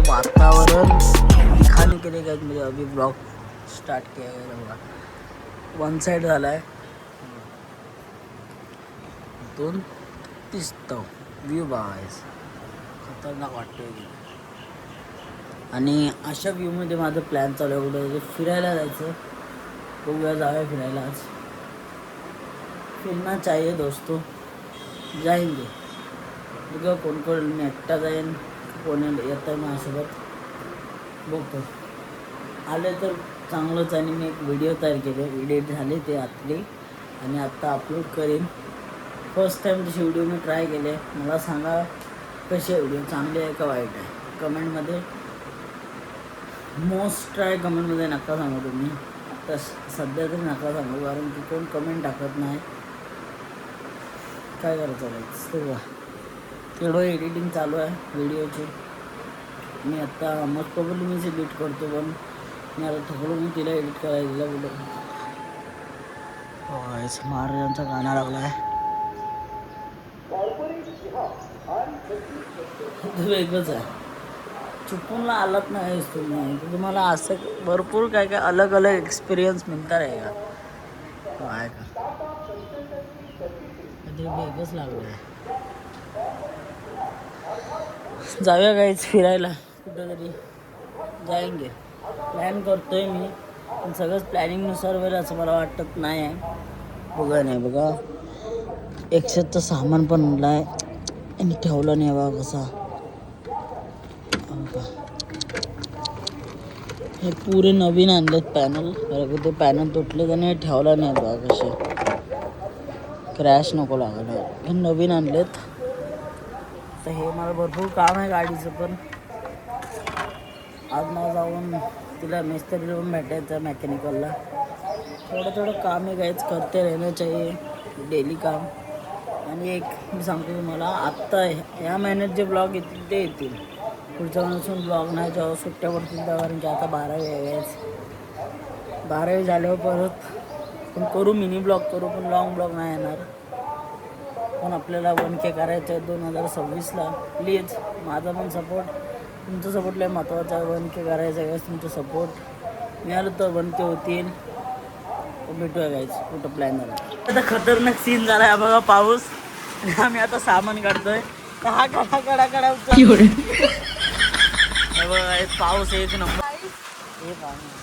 वातावरण दिखाने के लिए गाइस मुझे अभी ब्लॉग स्टार्ट किया गया होगा. वन साइड झाला आहे. दोन दिसतो व्ह्यू बघायच खतरनाक वाटतोय. आणि अशा व्ह्यूमध्ये माझं प्लॅन चालू आहे कुठं फिरायला जायचं. बघूया जाऊया फिरायला आज. फिरना चाहिए दोस्तों. जाएंगे बघा कोण कोण. मी एकटा जाईन कोण येतं आहे माझ्यासोबत बघतो. आले तर चांगलंच. आणि मी एक व्हिडिओ तयार केले एडिट झाले ते आतले आणि आत्ता अपलोड करेन. फर्स्ट टाईम तशी व्हिडिओ मी ट्राय केले. मला सांगा कशी आहे व्हिडिओ, चांगली आहे का वाईट आहे कमेंटमध्ये. मोस्ट ट्राय कमेंटमध्ये नका सांगू तुम्ही. आता सध्या तरी नका सांगू कारण की कोण कमेंट टाकत नाही. काय करायचं तेव्हा तेवढं एडिटिंग चालू आहे व्हिडिओची. मी आत्ता मस्त प्रॉब्लेम मीच एडिट करतो पण मी आता थकलो मी तिला एडिट करायला दिला कुठं. महाराजांचा गाणं लागला आहे. वेगळंच आहे. चुकूनला आलात नाही तुम्ही तुम्हाला असं भरपूर काय काय अलग अलग एक्सपिरियन्स मिळता रहेगा. काय का कधी वेगळंच लागलं आहे. जाऊया काहीच फिरायला कुठेतरी जाएंगे. प्लॅन करतोय मी पण सगळंच प्लॅनिंगनुसार होईल असं मला वाटत नाही आहे. बघा नाही बघा एक्सेसचं सामान पण आणलं आहे आणि ठेवलं नाही बघा कसा. हे पुरे नवीन आणलेत पॅनल. बरं ते पॅनल तुटले त्याने ठेवला नाही बघा कसे. क्रॅश नको लागायला हे नवीन आणलेत. तर हे मला भरपूर काम आहे गाडीचं पण आज मला जाऊन तिला मिस्त्री लावून भेटायचं मेकॅनिकलला. थोडं काम आहे काहीच करते रहना चाहिए डेली काम. आणि एक मी सांगतो तुम्हाला आत्ता ह्या महिन्यात जे ब्लॉग येतील ते येतील. पुढच्या महिन्यापासून ब्लॉग नाही जेव्हा सुट्ट्या पडतील त्या कारण की आता 12वी यायच. 12वी झाल्यावर परत पण करू मिनी ब्लॉग करू पण लॉंग ब्लॉग नाही येणार. पण आपल्याला 1K करायचं आहे 2026ला. प्लीज माझा पण सपोर्ट तुमचं सपोर्ट लय महत्त्वाचं आहे. 1K करायचं आहे तुमचं सपोर्ट मिळालं तर 1K होतील. भेटूया गाईज कुठं प्लॅन झाला. आता खतरनाक सीन झाला आहे बघा पाऊस आणि आम्ही आता सामान काढतोय. हा कडा कडा कडा बघा पाऊस एक नंबर. हे पाणी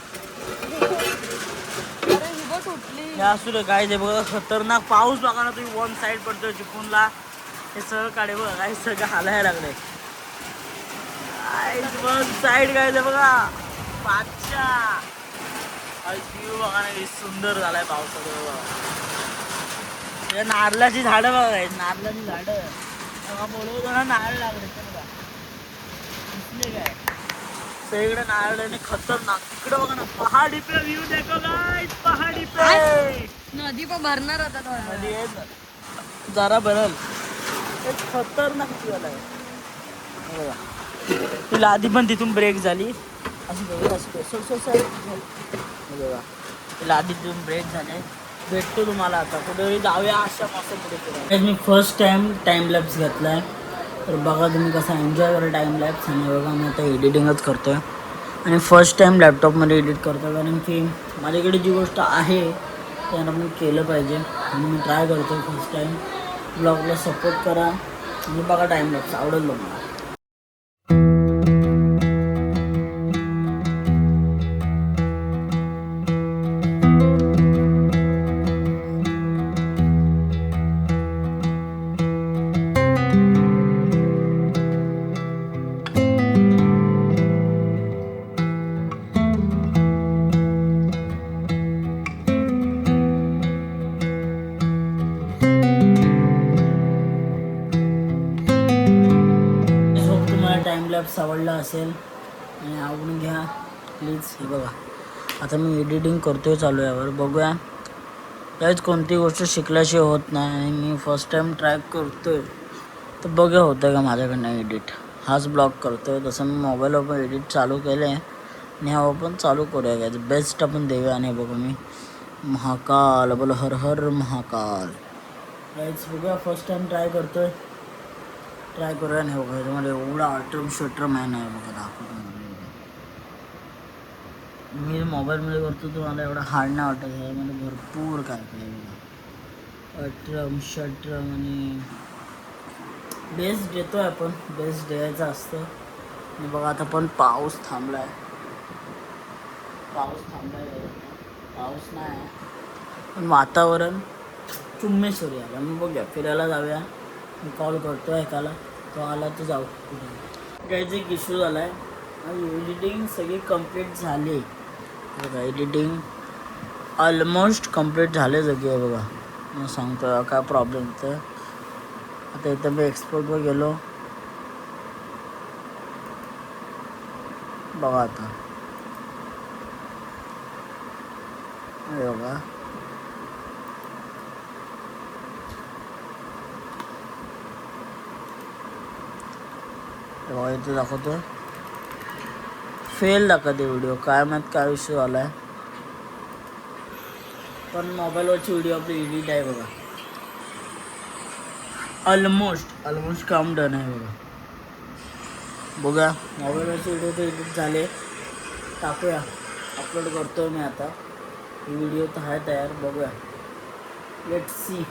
असू दे काय ते बघा खतरनाक पाऊस बघा ना तुम्ही. वन साईड पडतोय चिपळूणला. हे सगळं काढे बघा काय सगळं हालायला लागलंय. वन साईड काय ते बघा पाचशा व्ह्यू बघा ना किती सुंदर झालाय पावसाचं बघा. नारळाची झाडं बघा नारळाची झाडं बघा बोलवतो ना नारळ लागले बघा दिसले काय सगळीकडे नारळ आणि खतरनाक. तिकडे बघा ना पहाडी पे व्ह्यू देखो गाइस. पहाडी पे नदी पण भरणार होता नदी आहे जरा भरल. एक खतरनाक झाला आहे बघा. तिला आधी पण तिथून ब्रेक झाली असं बघा बघा. तिला आधी तिथून ब्रेक झाले. भेटतो तुम्हाला आता कुठेतरी जाऊया अशा मस्त पुढे. मी फर्स्ट टाइम लॅप्स घेतला आहे तर बघा तुम्ही कसा एन्जॉय करा टाइम लॅप्स. आणि बघा मी आता एडिटिंगच करतो आहे आणि फर्स्ट टाइम लॅपटॉपमध्ये एडिट करतो कारण की माझ्याकडे जी गोष्ट आहे त्याला मी केलं पाहिजे आणि मी ट्राय करतो. फर्स्ट टाइम ब्लॉगला सपोर्ट करा आणि बघा टाइम लॅप्स आवडेल मला. टाइमलॅप्स आवडला असेल आणि आवडून घ्या प्लीज. हे बघा आता मी एडिटिंग करतोय चालू यावर. बघूया काहीच कोणती गोष्ट शिकल्याशिवाय होत नाही आणि मी फर्स्ट टाइम ट्राय करतोय तर बघूया होतं का माझ्याकडनं एडिट. हाच ब्लॉग करतोय तसं मी मोबाईलवर पण एडिट चालू केलं आहे आणि हा पण चालू करूया काय बेस्ट आपण देऊया. आणि बघू मी महाकाल बोलो हर हर महाकाल. गाईज बघूया, फर्स्ट टाइम ट्राय करतोय. ट्राय करूया. नाही बघा तुम्हाला एवढा अल्ट्रम शट्रम आहे नाही बघा दाखवतो मी मोबाईलमध्ये करतो. तुम्हाला एवढा हार्ड नाही वाटत. ह्यामध्ये भरपूर काय काय बघा. अल्ट्रम शट्रम आणि बेस्ट देतोय आपण. बेस्ट द्यायचं असतं. आणि बघा आता पण पाऊस थांबलाय. पाऊस नाही आहे पण वातावरण चुम्मेश्वरी आला. मी बघूया फिरायला जाऊया. मी कॉल करतो एकाला, तो आला तर जाऊ कुठे. काहीच एक इश्यू झाला आहे. आणि एडिटिंग सगळी कंप्लीट झाली बघा. एडिटिंग ऑलमोस्ट कंप्लीट झाले सगळे बघा. मी सांगतो काय प्रॉब्लेम होतं. आता इथं मी एक्सपोर्टवर गेलो बघा. आता हे बघा तेव्हा इथे दाखवतो फेल दाखवते व्हिडिओ. काय माहीत काय इश्यू झाला आहे. पण मोबाईलवरची व्हिडिओ आपली एडिट आहे बघा. ऑलमोस्ट काम डन आहे बघा. बघा मोबाईलवरचे व्हिडिओ तर एडिट झाले. टाकूया, अपलोड करतो मी आता. ही व्हिडिओ तर आहे तयार. बघूया, लेट्स सी.